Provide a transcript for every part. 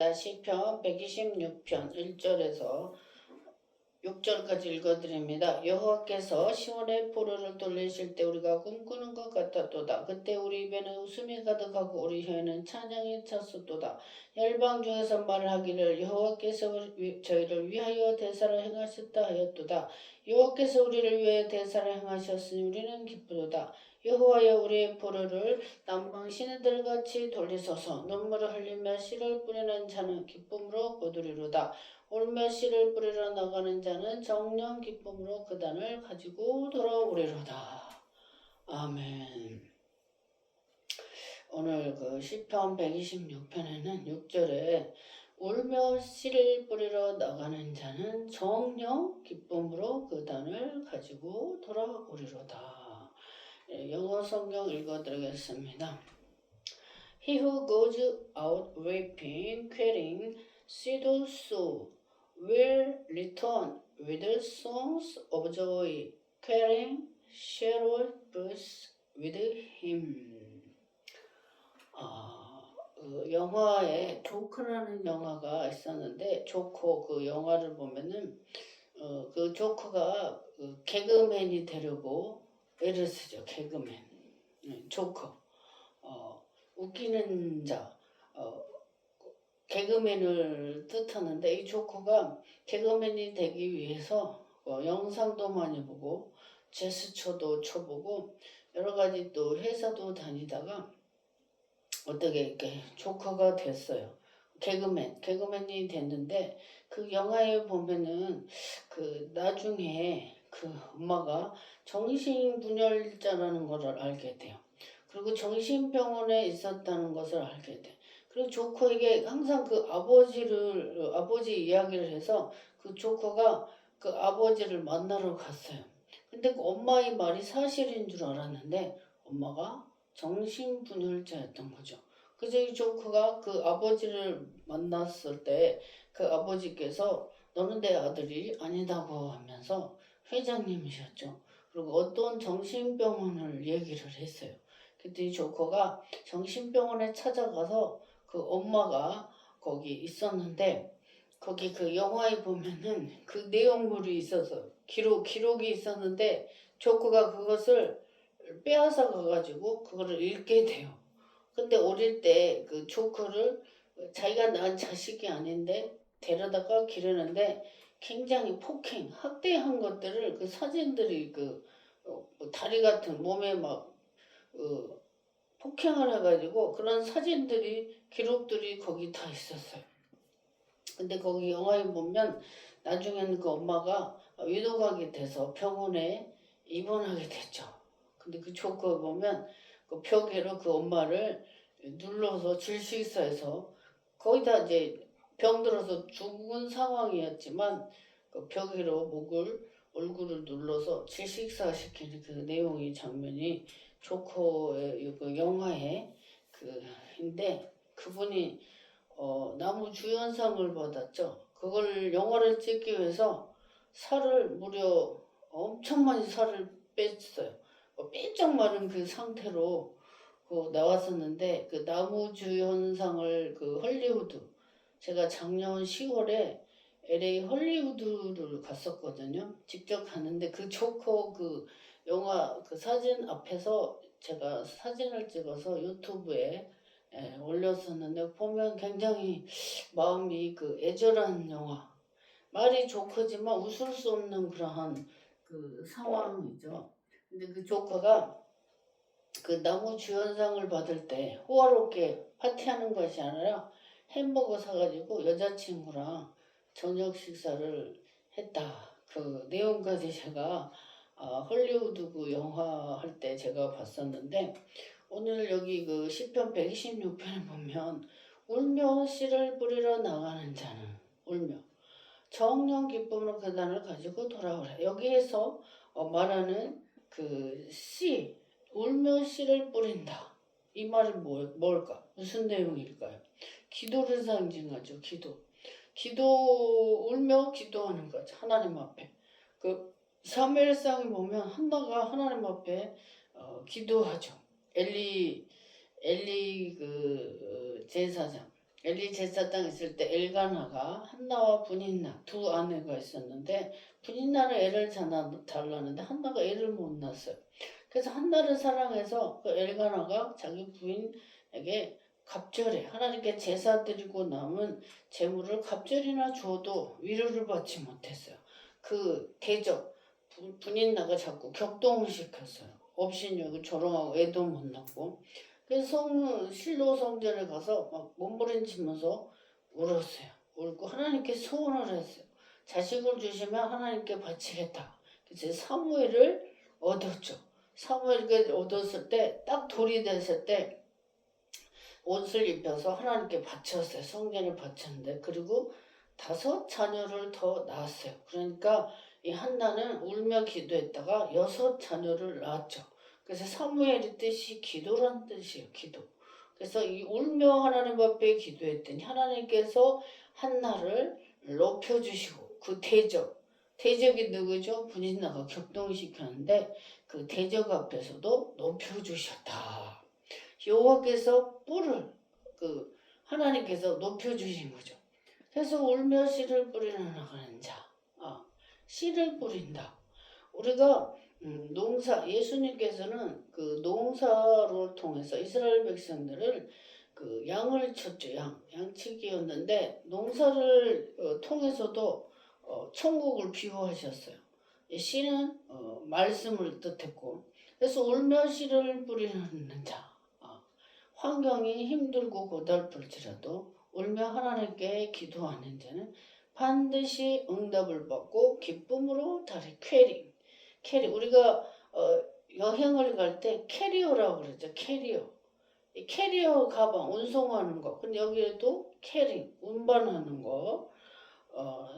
시편 126편 1절에서 6절까지 읽어드립니다. 여호와께서 시온의 포로를 돌리실 때 우리가 꿈꾸는 것 같았도다. 그때 우리 입에는 웃음이 가득하고 우리 혀에는 찬양이 찼었도다. 열방 중에서 말하기를 여호와께서 저희를 위하여 대사를 행하셨다 하였도다. 여호와께서 우리를 위하여 대사를 행하셨으니 우리는 기쁘도다. 여호와여 우리의 포로를 남방 시내들같이 돌리소서. 눈물을 흘리며 씨를 뿌리는 자는 기쁨으로 거두리로다. 울며 씨를 뿌리러 나가는 자는 정령 기쁨으로 그 단을 가지고 돌아오리로다. 아멘. 오늘 그 시편 126편에는 6절에 울며 씨를 뿌리러 나가는 자는 정령 기쁨으로 그 단을 가지고 돌아오리로다. 영어 성경 읽어드리겠습니다. He who goes out weeping, quailing, sidle sow, will return with songs of joy, carrying shepherds with him. 영화에 조커라는 영화가 있었는데 조커 그 영화를 보면은 그 조커가 개그맨이 되려고 애를 쓰죠. 개그맨, 조커, 웃기는 자, 개그맨을 뜻하는데 이 조커가 개그맨이 되기 위해서 영상도 많이 보고 제스처도 쳐보고 여러 가지 또 회사도 다니다가 어떻게 이렇게 조커가 됐어요. 개그맨이 됐는데 그 영화에 보면은 그 나중에 그 엄마가 정신분열자라는 것을 알게 돼요. 그리고 정신병원에 있었다는 것을 알게 돼. 그리고 조커에게 항상 그 아버지 이야기를 해서 그 조커가 그 아버지를 만나러 갔어요. 근데 그 엄마의 말이 사실인 줄 알았는데 엄마가 정신분열자였던 거죠. 그래서 이 조커가 그 아버지를 만났을 때 그 아버지께서 너는 내 아들이 아니다고 하면서 회장님이셨죠. 그리고 어떤 정신병원을 얘기를 했어요. 그때 이 조커가 정신병원에 찾아가서 그 엄마가 거기 있었는데 거기 그 영화에 보면은 그 내용물이 있어서 기록이 있었는데 조커가 그것을 빼앗아 가가지고 그거를 읽게 돼요. 근데 어릴 때 그 조커를 자기가 낳은 자식이 아닌데 데려다가 기르는데 굉장히 학대한 것들을 그 사진들이 다리 같은 몸에 막 폭행을 해가지고 그런 사진들이 기록들이 거기 다 있었어요. 근데 거기 영화에 보면 나중에는 그 엄마가 위독하게 돼서 병원에 입원하게 됐죠. 근데 그 조커 보면 그 벽에로 그 엄마를 눌러서 질식사해서 거의 다 이제 병들어서 죽은 상황이었지만 그 벽에로 얼굴을 눌러서 질식사시키는 그 내용의 장면이 조커의 그 영화에 그인데 그분이 나무 주연상을 받았죠. 그걸 영화를 찍기 위해서 살을 무려 엄청 많이 살을 뺐어요. 삐쩍 마른 그 상태로 나왔었는데 그 나무주연상을 그 헐리우드 제가 작년 10월에 LA 헐리우드를 갔었거든요. 직접 갔는데 그 조커 그 영화 그 사진 앞에서 제가 사진을 찍어서 유튜브에 올렸었는데 보면 굉장히 마음이 애절한 영화. 말이 조커지만 웃을 수 없는 그러한 그 상황이죠. 근데 그 조커가 그 나무 주연상을 받을 때 호화롭게 파티하는 것이 아니라 햄버거 사가지고 여자친구랑 저녁 식사를 했다. 그 내용까지 제가 헐리우드 그 영화 할 때 제가 봤었는데 오늘 여기 그 시편 126편에 보면 울며 씨를 뿌리러 나가는 자는 울며 정령 기쁨으로 그 단을 가지고 돌아오라. 여기에서 말하는 그 씨, 울며 씨를 뿌린다. 이 말은 뭘까? 무슨 내용일까요? 기도를 상징하죠. 울며 기도하는 거죠. 하나님 앞에. 그 사무엘상에 보면 한나가 하나님 앞에 기도하죠. 엘리 그 제사장 엘리 제사장 있을 때 엘가나가 한나와 분인나 두 아내가 있었는데 분인나는 애를 달라는데 한나가 애를 못 낳았어요. 그래서 한나를 사랑해서 그 엘가나가 자기 부인에게 갑절에 하나님께 제사 드리고 남은 재물을 갑절이나 줘도 위로를 받지 못했어요. 그 대적 분인나가 자꾸 격동을 시켰어요. 업신여고 조롱하고 애도 못 낳고. 그래서 실로 성전에 가서 막 몸부림치면서 울었어요. 울고 하나님께 소원을 했어요. 자식을 주시면 하나님께 바치겠다. 그래서 사무엘을 얻었죠. 사무엘을 얻었을 때 딱 돌이 됐을 때 옷을 입혀서 하나님께 바쳤어요. 성전에 바쳤는데 그리고 5 자녀를 더 낳았어요. 그러니까 이 한나는 울며 기도했다가 6 자녀를 낳았죠. 그래서 사무엘의 뜻이 기도란 뜻이에요. 기도. 그래서 이 울며 하나님 앞에 기도했더니 하나님께서 한나를 높여주시고 그 대적이 누구죠? 분인나가 격동시켰는데 그 대적 앞에서도 높여주셨다. 여호와께서 뿔을 하나님께서 높여주신 거죠. 그래서 울며 씨를 뿌리러 나가는 자, 씨를 뿌린다. 우리가 예수님께서는 그 농사를 통해서 이스라엘 백성들을 그 양을 쳤죠. 양치기였는데 농사를 통해서도 천국을 비유하셨어요. 씨는 말씀을 뜻했고, 그래서 울며 씨를 뿌리는 자, 환경이 힘들고 고달플지라도 울며 하나님께 기도하는 자는 반드시 응답을 받고 기쁨으로 캐리 우리가 여행을 갈 때 캐리어라고 그러죠. 캐리어 가방 운송하는 거. 근데 여기에도 캐리 운반하는 거.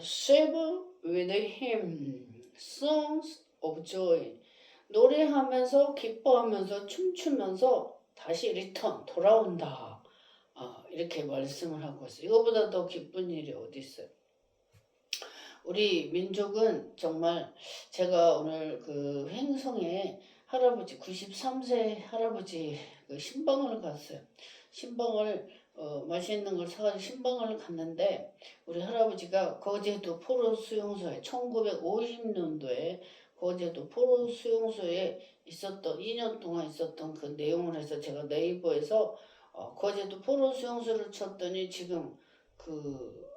Serve with him songs of joy. 노래하면서 기뻐하면서 춤추면서 다시 돌아온다. 이렇게 말씀을 하고 있어요. 이거보다 더 기쁜 일이 어디 있어요? 우리 민족은 정말 제가 오늘 그 횡성에 93세 할아버지 그 신방을 갔어요. 신방을 맛있는 걸 사가지고 신방을 갔는데 우리 할아버지가 거제도 포로 수용소에 1950년도에 거제도 포로 수용소에 2년 동안 있었던 그 내용을 해서 제가 네이버에서 거제도 포로 수용소를 쳤더니 지금 그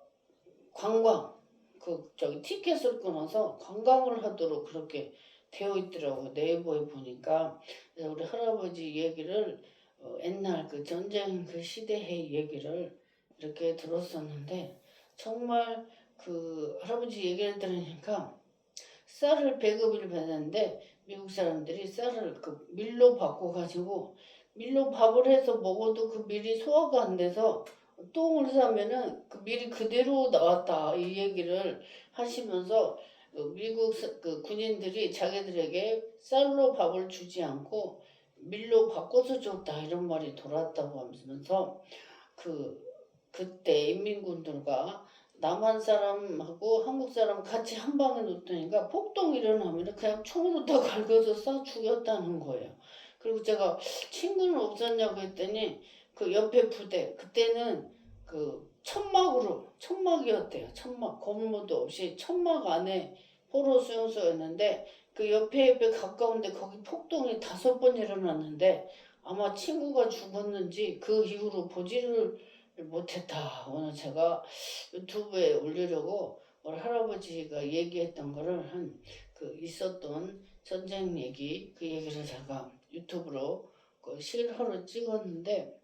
관광 티켓을 끊어서 관광을 하도록 그렇게 되어 있더라고요. 네이버에 보니까. 그래서 우리 할아버지 얘기를 옛날 그 전쟁 그 시대의 얘기를 이렇게 들었었는데 정말 그 할아버지 얘기를 들으니까 쌀을 배급을 받았는데 미국 사람들이 쌀을 그 밀로 바꿔가지고 밀로 밥을 해서 먹어도 그 밀이 소화가 안 돼서 똥을 싸면은 그 밀이 그대로 나왔다 이 얘기를 하시면서 미국 그 군인들이 자기들에게 쌀로 밥을 주지 않고 밀로 바꿔서 줬다 이런 말이 돌았다고 하면서 그때 인민군들과 남한 사람하고 한국 사람 같이 한 방에 놓더니까 폭동 일어나면 그냥 총으로 다 갈겨서 쏴 죽였다는 거예요. 그리고 제가 친구는 없었냐고 했더니 그 옆에 부대 그때는 그 천막이었대요. 천막 건물도 없이 천막 안에 포로 수용소였는데 그 옆에 가까운데 거기 폭동이 5번 일어났는데 아마 친구가 죽었는지 그 이후로 보지를 못했다. 오늘 제가 유튜브에 올리려고 우리 할아버지가 얘기했던 거를 그 있었던 전쟁 얘기 그 얘기를 제가 유튜브로 그 실화로 찍었는데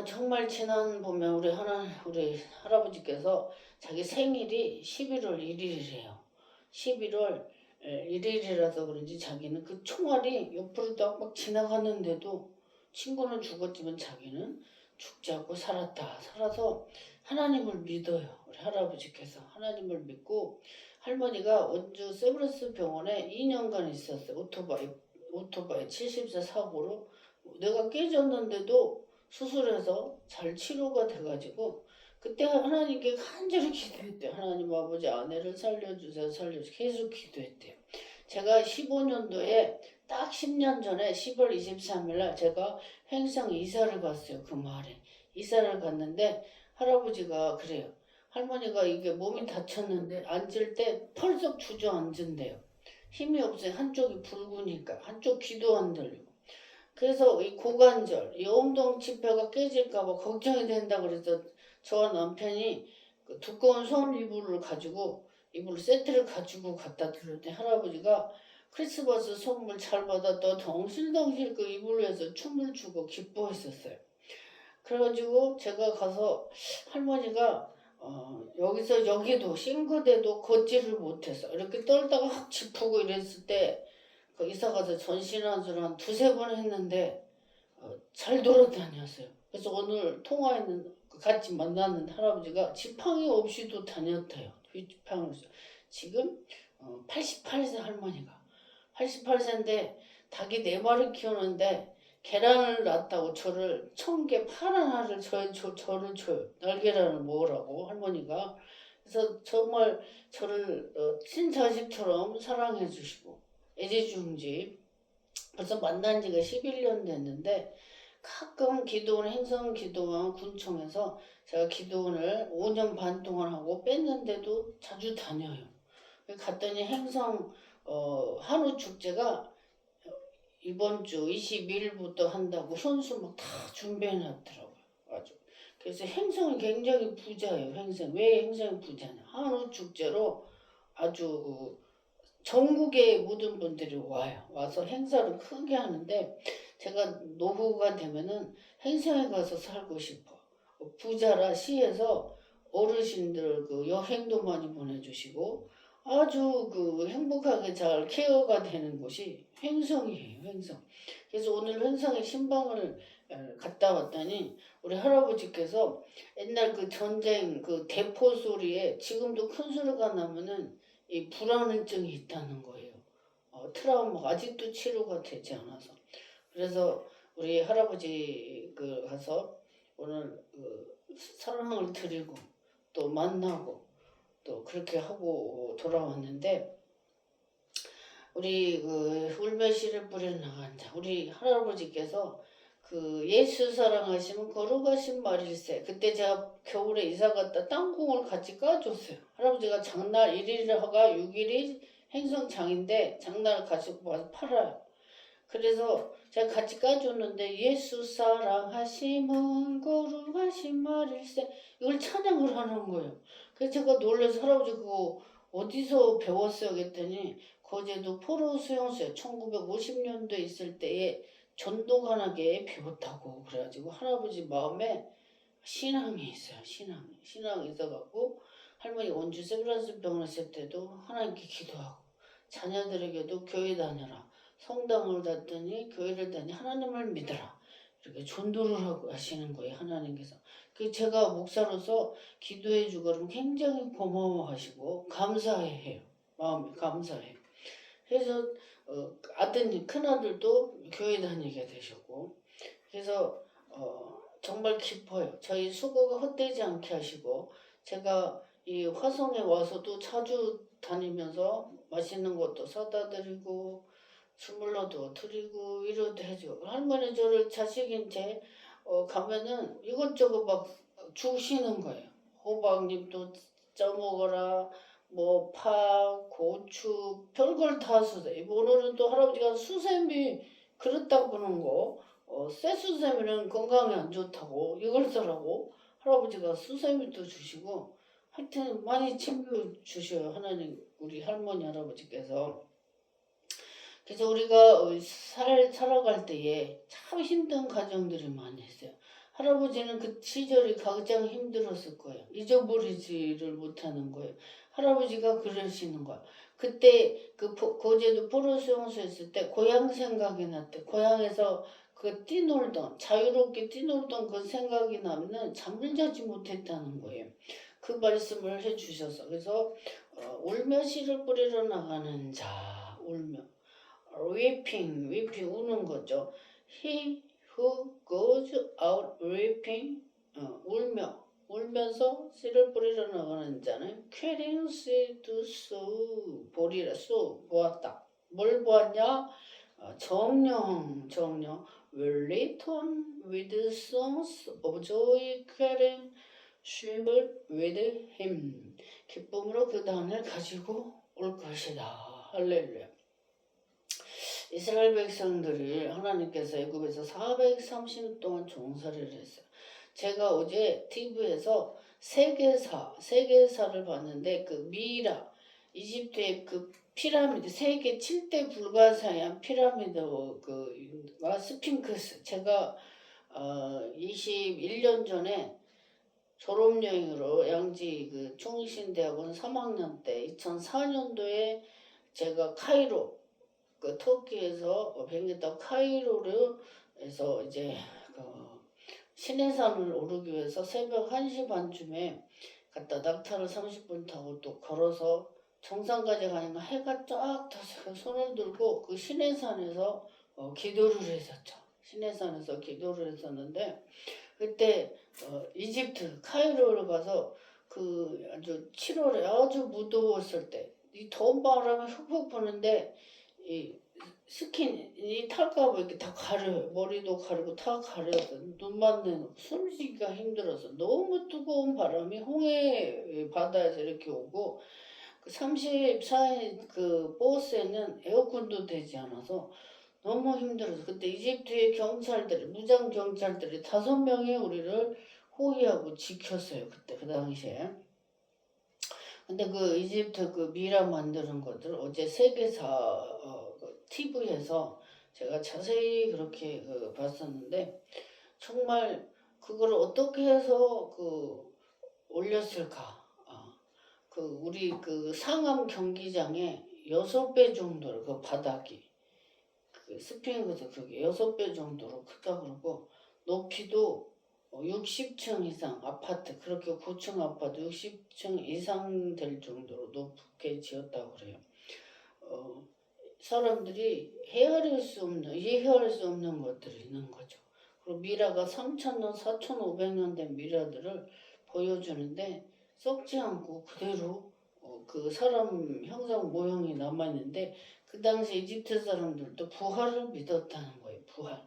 정말 지난 보면 우리 할아버지께서 자기 생일이 11월 1일이래요. 11월 1일이라서 그런지 자기는 그 총알이 옆으로 막 지나갔는데도 친구는 죽었지만 자기는 죽지 않고 살아서 하나님을 믿어요. 우리 할아버지께서 하나님을 믿고 할머니가 원주 세브란스 병원에 2년간 있었어요. 오토바이 70세 사고로 뇌가 깨졌는데도 수술해서 잘 치료가 돼가지고 그때 하나님께 간절히 기도했대요. 하나님 아버지 아내를 살려주세요. 계속 기도했대요. 제가 15년도에 딱 10년 전에 10월 23일 날 제가 횡성 이사를 갔어요. 그 말에 이사를 갔는데 할아버지가 그래요. 할머니가 이게 몸이 다쳤는데 앉을 때 펄썩 주저앉은대요. 힘이 없어요. 한쪽이 붉으니까. 한쪽 귀도 안 들리고. 그래서 이 고관절, 이 엉덩치뼈가 깨질까봐 걱정이 된다 그래서 저와 남편이 그 두꺼운 손 이불을 가지고 이불 세트를 가지고 갖다 드렸더니 할아버지가 크리스마스 선물 잘 받았다 덩실덩실 그 이불 위에서 춤을 추고 기뻐했었어요. 그래가지고 제가 가서 할머니가 여기서 여기도 싱그대도 걷지를 못해서 이렇게 떨다가 확 짚고 이랬을 때 그 이사 가서 전신환수를 한 두세 번 했는데 잘 돌아다녔어요. 그래서 오늘 통화에는 같이 만나는 할아버지가 지팡이 없이도 다녔대요. 뒷지팡이 없이. 지금 88세 할머니가 88세인데 닭이 4마리 키우는데 계란을 낳았다고 저를 1000개 파란 알을 저를 줘요. 날계란을 먹으라고 할머니가. 그래서 정말 저를 친자식처럼 사랑해 주시고 애지중지. 벌써 만난 지가 11년 됐는데 가끔 기도원 행성 기도원 군청에서 제가 기도원을 5년 반 동안 하고 뺐는데도 자주 다녀요. 갔더니 행성 한우 축제가 이번 주 22일부터 한다고 현수 막 다 준비해 놨더라고요. 아주. 그래서 행성이 굉장히 부자예요. 행성. 왜 행성이 부자냐? 한우 축제로 아주 전국의 모든 분들이 와요. 와서 행사를 크게 하는데 제가 노후가 되면은 행성에 가서 살고 싶어. 부자라 시에서 어르신들 그 여행도 많이 보내주시고 아주 그 행복하게 잘 케어가 되는 곳이 횡성이에요. 횡성. 그래서 오늘 횡성에 신방을 갔다 왔더니 우리 할아버지께서 옛날 그 전쟁 그 대포 소리에 지금도 큰 소리가 나면은 이 불안증이 있다는 거예요. 트라우마가 아직도 치료가 되지 않아서. 그래서 우리 할아버지 그 가서 오늘 사랑을 드리고 또 만나고 또 그렇게 하고 돌아왔는데 우리 그 울며시를 뿌려 나간 자 우리 할아버지께서 그 예수 사랑하시면 거룩하신 말일세. 그때 제가 겨울에 이사 갔다 땅콩을 같이 까줬어요. 할아버지가 장날 1일하가 6일이 행성장인데 장날 가지고 와서 팔아요. 그래서 제가 같이 까줬는데 예수 사랑하시면 거룩하신 말일세 이걸 찬양을 하는 거예요. 그래서 제가 놀라서 할아버지 그거 어디서 배웠어요? 그랬더니 거제도 포로 수용소에 1950년도에 있을 때에 전도관에게 배웠다고. 그래가지고 할아버지 마음에 신앙이 있어요. 신앙이 있어갖고 할머니 원주 세브란스 병원 있을 때도 하나님께 기도하고 자녀들에게도 교회 다녀라. 성당을 갔더니 교회를 다니 하나님을 믿어라. 이렇게 전도를 하고 하시는 거예요. 하나님께서. 그 제가 목사로서 기도해주고 그러면 굉장히 고마워하시고 감사해요. 마음이 감사해요. 그래서 아드님 큰아들도 교회 다니게 되셨고 그래서 정말 기뻐요. 저희 수고가 헛되지 않게 하시고 제가 이 화성에 와서도 자주 다니면서 맛있는 것도 사다 드리고 선물로도 드리고 위로도 해줘. 할머니 저를 자식인 채 가면은 이것저것 막 주시는 거예요. 호박잎도 쪄먹어라. 뭐 파, 고추, 별걸 다 주세요. 오늘은 또 할아버지가 수세미 그릇 닦는 거, 쇠수세미는 건강에 안 좋다고 이걸 써라고 할아버지가 수세미도 주시고 하여튼 많이 챙겨주셔요. 하나님 우리 할머니 할아버지께서. 그래서 우리가 살아갈 때에 참 힘든 가정들이 많이 있어요. 할아버지는 그 시절이 가장 힘들었을 거예요. 잊어버리지를 못하는 거예요. 할아버지가 그러시는 거야. 그때 그 거제도 포로수용소에 있을 때 고향 생각이 났대. 고향에서 그 뛰놀던 자유롭게 뛰놀던 그 생각이 나면 잠을 자지 못했다는 거예요. 그 말씀을 해주셔서 그래서 울며 씨를 뿌리러 나가는 자 울며 weeping 우는 거죠. He who goes out weeping 울면서 씨를 뿌리러 나가는 자는 carrying seed sow 보리라 sow 보았다. 뭘 보았냐? 정령 will return with songs of joy carrying shepherd with him. 기쁨으로 그 단을 가지고 올 것이다. 할렐루야. 이스라엘 백성들이 하나님께서 애굽에서 430년 동안 종살이를 했어요. 제가 어제 TV에서 세계사를 봤는데 그 미이라 이집트의 그 피라미드 세계 7대 불가사의한 피라미드 그가 스핑크스 제가 21년 전에 졸업여행으로 양지 그 총신대학원 3학년 때 2004년도에 제가 카이로 그 터키에서 비행기 타고 카이로에서 이제 그 시내산을 오르기 위해서 새벽 1시 반쯤에 갔다 낙타를 30분 타고 또 걸어서 정상까지 가니까 해가 쫙 떠서 손을 들고 그 시내산에서 기도를 했었죠. 시내산에서 기도를 했었는데 그때 이집트 카이로를 가서 그 아주 7월에 아주 무더웠을 때 이 더운 바람이 훅훅 부는데 이 스킨이 탈까봐 이렇게 다 가려요. 머리도 가리고 다 가려서 눈만 내놓고 숨쉬기가 힘들어서 너무 뜨거운 바람이 홍해 바다에서 이렇게 오고 그 34인 그 버스에는 에어컨도 되지 않아서 너무 힘들어서 그때 이집트의 경찰들이 무장 경찰들이 5명이 우리를 호위하고 지켰어요. 그때 그 당시에. 근데 그 이집트 그 미라 만드는 것들 어제 세계사 TV에서 제가 자세히 그렇게 봤었는데 정말 그걸 어떻게 해서 올렸을까? 우리 그 상암 경기장에 6배 정도를 그 바닥이 그 스핑크스 그게 6배 정도로 크다 그러고 높이도 60층 이상 아파트 그렇게 고층 아파트 60층 이상 될 정도로 높게 지었다고 그래요. 사람들이 이해할 수 없는 것들이 있는 거죠. 그리고 미라가 3,000년, 4,500년 된 미라들을 보여주는데 썩지 않고 그대로 그 사람 형상 모형이 남아있는데 그 당시 이집트 사람들도 부활을 믿었다는 거예요. 부활.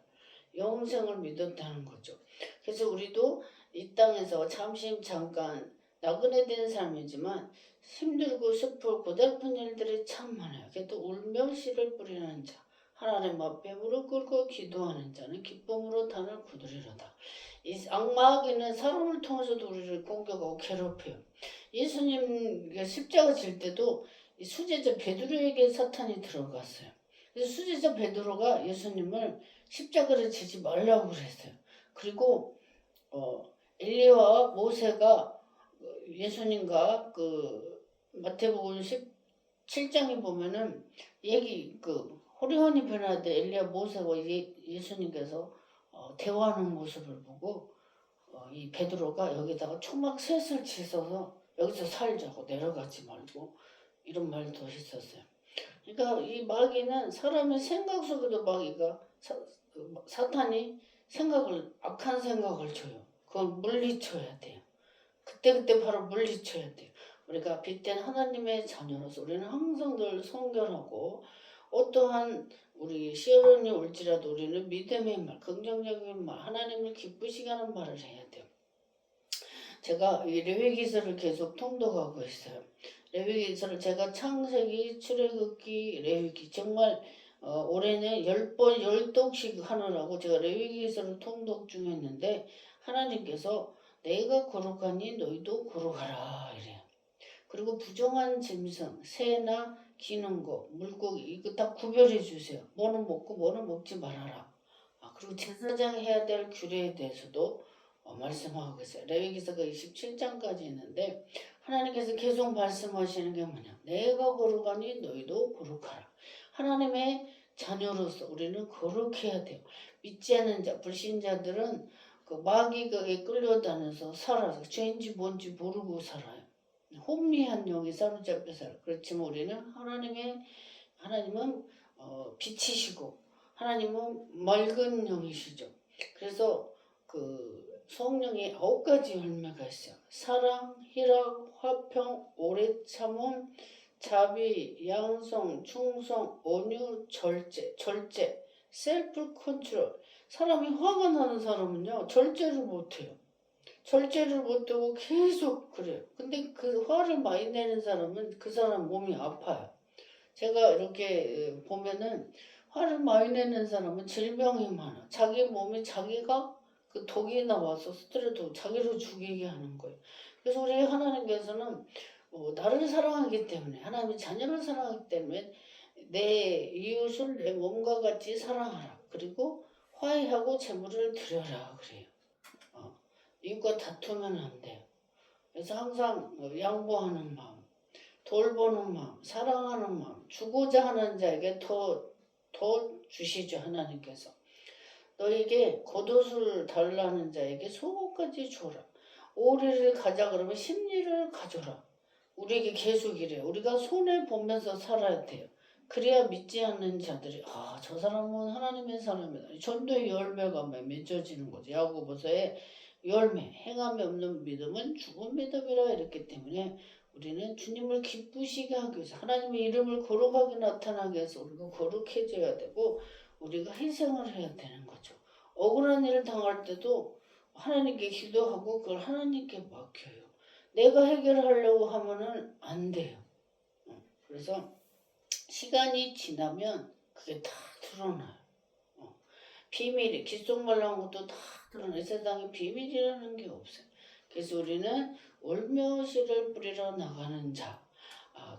영생을 믿었다는 거죠. 그래서 우리도 이 땅에서 잠깐 나그네 된 삶이지만 힘들고 슬프고 고달픈 일들이 참 많아요. 그래도 울며 씨를 뿌리는 자 하나님 앞에 무릎 꿇고 기도하는 자는 기쁨으로 단을 거두리로다. 이 악마에게는 사람을 통해서도 우리를 공격하고 괴롭혀요. 예수님 십자가 질 때도 이 수제자 베드로에게 사탄이 들어갔어요. 그래서 수제자 베드로가 예수님을 십자가를 지지 말라고 그랬어요. 그리고 엘리야와 모세가 예수님과 그 마태복음 17장에 보면은 얘기 호리혼이 변할 때 엘리야 모세와 예수님께서 대화하는 모습을 보고 이 베드로가 여기다가 초막 셋을 치서서 여기서 살자고 내려가지 말고 이런 말도 했었어요. 그러니까 이 마귀는 사람의 생각 속에도 마귀가 사탄이 악한 생각을 줘요. 그걸 물리쳐야 돼요. 그때 바로 물리쳐야 돼요. 우리가 빛된 하나님의 자녀로서 우리는 항상 늘 성결하고 어떠한 우리 시련이 올지라도 우리는 믿음의 말, 긍정적인 말, 하나님을 기쁘시게 하는 말을 해야 돼요. 제가 이 레위기서를 계속 통독하고 있어요. 레위기서를 제가 창세기, 출애굽기, 레위기 정말 올해는 10번 10독씩 하느라고 제가 레위기서를 통독 중했는데 하나님께서 내가 거룩하니 너희도 거룩하라 이래요. 그리고 부정한 짐승, 새나 기는 거, 물고기 이거 다 구별해 주세요. 뭐는 먹고 뭐는 먹지 말아라. 그리고 제사장 해야 될 규례에 대해서도 말씀하고 있어요. 레위기서가 27장까지 있는데 하나님께서 계속 말씀하시는 게 뭐냐. 내가 거룩하니 너희도 거룩하라. 하나님의 자녀로서 우리는 거룩해야 돼요. 믿지 않는 자, 불신자들은 그 마귀에게 끌려다녀서 살아서 죄인지 뭔지 모르고 살아요. 혼미한 영이 사로잡혀 살아요. 그렇지만 우리는 하나님은 빛이시고 하나님은 맑은 영이시죠. 그래서 그 성령의 9가지 열매가 있어요. 사랑, 희락, 화평, 오래 참음, 자비, 양성, 충성, 온유, 절제, 셀프 컨트롤. 사람이 화가 나는 사람은요 절제를 못해요. 절제를 못하고 계속 그래요. 근데 그 화를 많이 내는 사람은 그 사람 몸이 아파요. 제가 이렇게 보면은 화를 많이 내는 사람은 질병이 많아. 자기 몸에 자기가 그 독이 나와서 스트레스 자기를 죽이게 하는 거예요. 그래서 우리 하나님께서는 나를 사랑하기 때문에 하나님이 자녀를 사랑하기 때문에 내 이웃을 내 몸과 같이 사랑하라. 그리고 화해하고 재물을 드려라 그래요. 이웃과 다투면 안 돼요. 그래서 항상 양보하는 마음, 돌보는 마음, 사랑하는 마음, 주고자 하는 자에게 더 주시죠 하나님께서. 너에게 겉옷을 달라는 자에게 속옷까지 줘라. 오리를 가자 그러면 십리를 가져라. 우리에게 계속 이래요. 우리가 손해 보면서 살아야 돼요. 그래야 믿지 않는 자들이 저 사람은 하나님의 사람이다. 전도의 열매가 맺어지는 거죠. 야고보서의 열매, 행함이 없는 믿음은 죽은 믿음이라 이랬기 때문에 우리는 주님을 기쁘시게 하기 위해서 하나님의 이름을 거룩하게 나타나게 해서 우리가 거룩해져야 되고 우리가 희생을 해야 되는 거죠. 억울한 일을 당할 때도 하나님께 기도하고 그걸 하나님께 맡겨요. 내가 해결하려고 하면은 안 돼요. 그래서 시간이 지나면 그게 다 드러나요. 비밀이 귓속말 나온 것도 다 드러나요. 세상에 비밀이라는 게 없어요. 그래서 우리는 울며 씨를 뿌리러 나가는 자.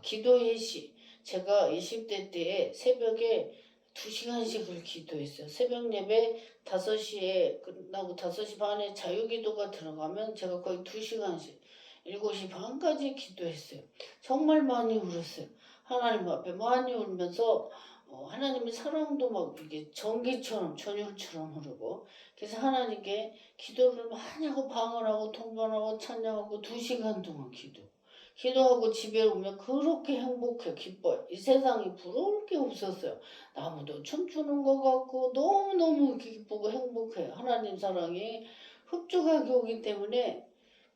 기도의 시. 제가 20대 때에 새벽에 2시간씩을 기도했어요. 새벽 예배 5시에 끝나고 5시 반에 자유기도가 들어가면 제가 거의 2시간씩 7시 반까지 기도했어요. 정말 많이 울었어요. 하나님 앞에 많이 울면서 하나님의 사랑도 막 이게 전기처럼 전율처럼 흐르고 그래서 하나님께 기도를 많이 하고 방언하고 통번하고 찬양하고 2시간 동안 기도하고 집에 오면 그렇게 행복해 기뻐요. 이 세상이 부러울 게 없었어요. 나무도 춤추는 것 같고 너무너무 기쁘고 행복해요. 하나님 사랑이 흡족하게 오기 때문에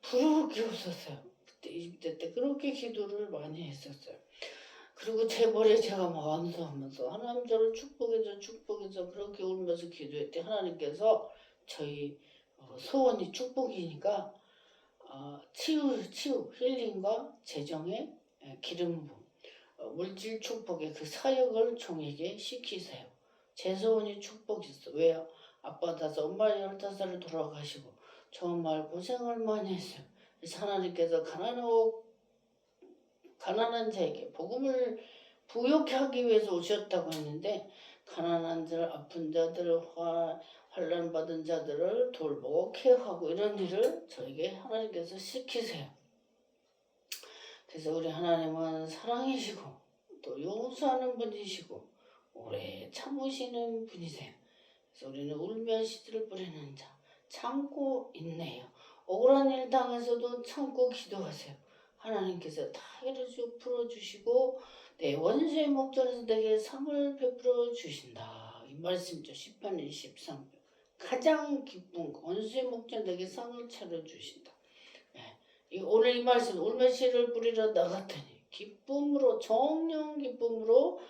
부러울 게 없었어요. 그때 20대 때 그렇게 기도를 많이 했었어요. 그리고 재벌에 제가 막 완수하면서 하나님 저를 축복해줘 그렇게 울면서 기도했더니 하나님께서 저희 소원이 축복이니까 치유 힐링과 재정의 기름 부음 물질 축복의 그 사역을 종에게 시키세요. 제 소원이 축복이었어. 왜요? 아빠 5, 엄마 15살을 돌아가시고 정말 고생을 많이 했어요. 그래서 하나님께서 가난한 자에게 복음을 부욕케 하기 위해서 오셨다고 했는데 가난한 자들, 아픈 자들, 환난 받은 자들을 돌보고 케어하고 이런 일을 저에게 하나님께서 시키세요. 그래서 우리 하나님은 사랑이시고 또 용서하는 분이시고 오래 참으시는 분이세요. 그래서 우리는 울며 씨를 뿌리는 자, 참고 있네요. 억울한 일 당해서도 참고 기도하세요. 하나님께서 다 풀어주시고 내 원수의 목전에서 내게 상을 베풀어 주신다. 이 말씀이죠. 10편 23편. 가장 기쁜 원수의 목전 내게 상을 차려주신다. 오늘 이 말씀 울며 씨를 뿌리러 나갔더니 기쁨으로 정령 기쁨으로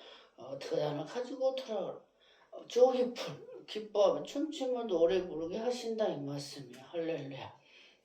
등잔을 가지고 돌아오라. 조기풀 기뻐하면 춤추면 노래 부르게 하신다 이 말씀이에요. 할렐루야.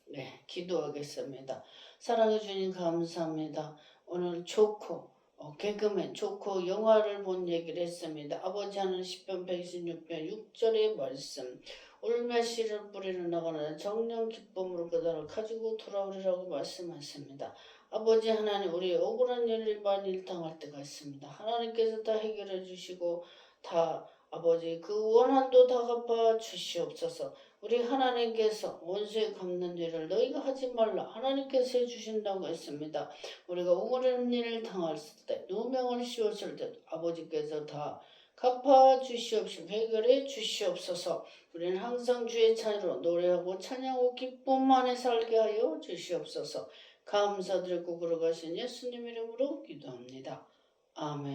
네, 기도하겠습니다. 사랑해 주님 감사합니다. 오늘 좋고 개그맨 좋고 영화를 본 얘기를 했습니다. 아버지 하는 10편 126편 6절의 말씀 울며 씨를 뿌리러 나가는 정령 기쁨으로 그들을 가지고 돌아오리라고 말씀하십니다. 아버지 하나님 우리 억울한 일만 일당할 때가 있습니다. 하나님께서 다 해결해 주시고 다 아버지 그 원한도 다 갚아 주시옵소서. 우리 하나님께서 원수에 갚는 일을 너희가 하지 말라 하나님께서 해주신다고 했습니다. 우리가 억울한 일을 당했을 때 누명을 씌웠을 때 아버지께서 다 갚아 주시옵시고 해결해 주시옵소서. 우리는 항상 주의 찬양으로 노래하고 찬양하고 기쁨 안에 살게 하여 주시옵소서. 감사드리고 걸어가신 예수님 이름으로 기도합니다. 아멘.